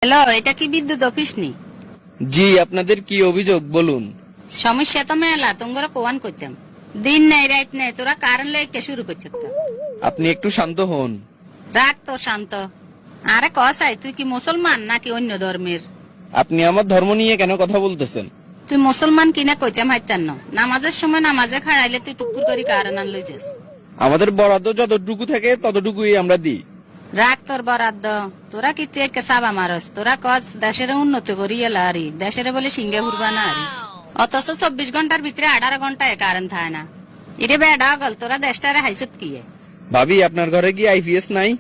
Hello, এটা কি বিদ্যুৎ অফিস নি? জি, আপনাদের কি অভিযোগ বলুন। সমস্যা তো মেলা, তোমরা কোয়ান করতাম। দিন নাই রাত নাই, তোরা কারেন্ট লাইতে শুরু করছ তো। আপনি একটু শান্ত হন। রাখ তো শান্ত। আরে কসাই, তুই কি মুসলমান নাকি অন্য ধর্মের? আপনি আমার ধর্ম নিয়ে কেন কথা বলতেছেন? তুই মুসলমান কিনা কইতাম হাইতান না। নামাজের সময় নামাজে খাড়াইলে তুই টুকুর করি কারেন্ট আন লইছিস। আমাদের বরাদ্দ যতটুকু থাকে ততটুকুই আমরা দিই। রাখ তোর বরাদ্দ। তোরা কি তুই একে সাবা মারস? তোরা কচ দেশের উন্নতি করি এলা আরি, দেশের বলে সিঙ্গে ঘুরবা না আরি। অথচ 24 ঘন্টার ভিতরে 18 ঘন্টায় কারেন্ট থাকে না। ইরে বেডা গল, তোরা দেশটারে হাইছত কি? ভাবি, আপনার ঘরে কি আইপিএস নাই?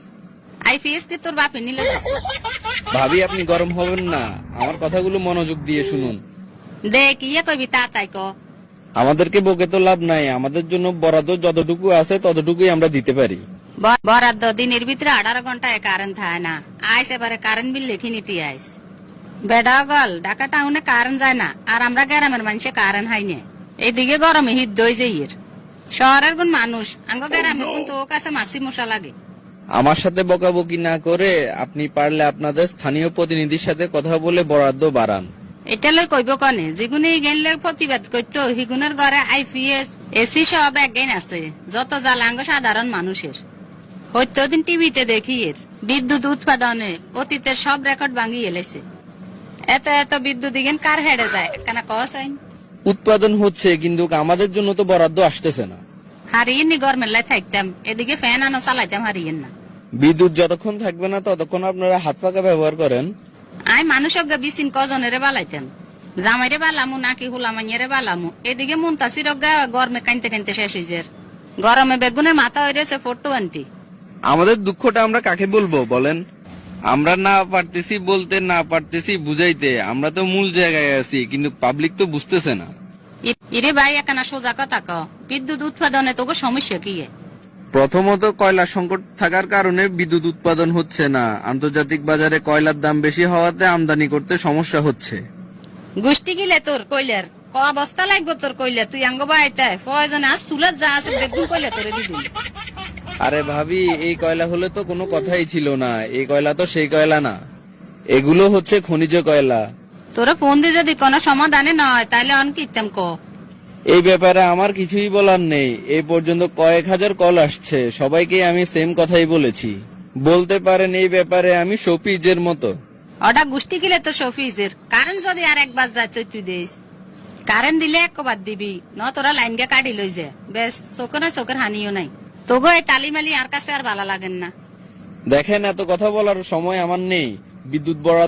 আইপিএস কি তোর বাপে নিল? ভাবি, আপনি গরম হবেন না, আমার কথাগুলো মনোযোগ দিয়ে শুনুন। দেখ ইয়ে কইবি তা তাই ক। আমাদেরকে বকে তো লাভ নাই, আমাদের জন্য বরাদ্দ যতটুকু আছে ততটুকুই আমরা দিতে পারি। বরাদ্দ দিনের ভিতরে 18 ঘন্টায় কারেন্ট থাকে না। আইস এবারে কারেন্ট বিল লিখে নিতে আইস। বেডা গল, ঢাকা টাউনে কারেন্ট যায় না, আর আমরা গ্রামের মানুষে কারেন্ট হাই না। এইদিকে গরমে হিট দই যাইয়ের। শহরের কোন মানুষ আঙ্গ গ্রামের কোন তো কাছে মাসি মশা লাগে। আমার সাথে বকাবকি না করে আপনি পারলে আপনাদের স্থানীয় প্রতিনিধির সাথে কথা বলে বরাদ্দ বাড়ান। এটা লই কইব কনে, যেগুনে গেলে প্রতিবাদ করতো হিগুনের ঘরে আইপিএস এসি সব একগাইন আছে। যত জ্বালাঙ্গ সাধারণ মানুষের হয়তো দিন টিভিতে দেখি এর বিদ্যুৎ উৎপাদনে অতীতের সব রেকর্ড ভাঙিয়ে এলেছে। এত এত বিদ্যুৎ দিগেন কার হেডে যায় কেন কস আইন? উৎপাদন হচ্ছে, কিন্তু আমাদের জন্য তো বরাদ্দ আসতেছে না। হারিয়ে নি গরমের থাকতাম, এদিকে ফ্যান আনো চালাইতাম হারিয়েন না। বিদ্যুৎ যতক্ষণ থাকবে না ততক্ষণ আপনারা হাত পাকা ব্যবহার করেন। আই মানুষ বিচিন কজনেরে বালাইতাম, জামাইরে বালামু নাকি হুলামাইয়ারে বালামু। এদিকে মুন্তাসির গরমে কানতে কানতে শেষ হয়েছে। গরমে বেগুনের মাথা হয়েছে 420। আমাদের দুঃখটা আমরা কাকে বলবো বলেন? আমরা না পারতেছি বলতে, না পারতেছি বুঝাইতে। আমরা তো মূল জায়গায় আছি, কিন্তু পাবলিক তো বুঝতেছে না। ইরে ভাই একানা সোজা কথা ক, বিদ্যুৎ উৎপাদনে তোকে সমস্যা কি? প্রথমত কয়লা সংকট থাকার কারণে বিদ্যুৎ উৎপাদন হচ্ছে না। আন্তর্জাতিক বাজারে কয়লার দাম বেশি হওয়াতে আমদানি করতে সমস্যা হচ্ছে। গোষ্ঠী গিলে তোর কইলার ক অবস্থা লাগবে তোর কইলে, তুই আঙ্গ বাইতে প্রয়োজনে আজ চুলার যা আছে বেগুন কইলে তোরে দিবি। আরে ভাবি, এই কয়লা হলে তো কোনো কথাই ছিল না। এই কয়লা তো সেই কয়লা না, এগুলো হচ্ছে খনিজ কয়লা। তোরা ফোন দিয়ে যদি কোনো সমাধানে নয় তাহলে অন কিতাম ক। এই ব্যাপারে আমার কিছুই বলার নেই। এই পর্যন্ত কয়েক হাজার কল আসছে, সবাইকে আমি সেম কথাই বলেছি। বলতে পারেন এই ব্যাপারে আমি শফিজের মতো। ওটা গোষ্ঠী গিলে তো শফিজের কারেন্ট যদি আর একবার যায় তুই দিস। কারেন্ট দিলে একবার দিবি ন, তোরা লাইন গে কাটি লই যে বেশ, চোখে চোখের হানিও নাই। তোগো এই তালিমালি আর কাছে আর ভালো লাগেন না। দেখেন, এত কথা বলার সময় আমার নেই। বিদ্যুৎ বরাদ্দ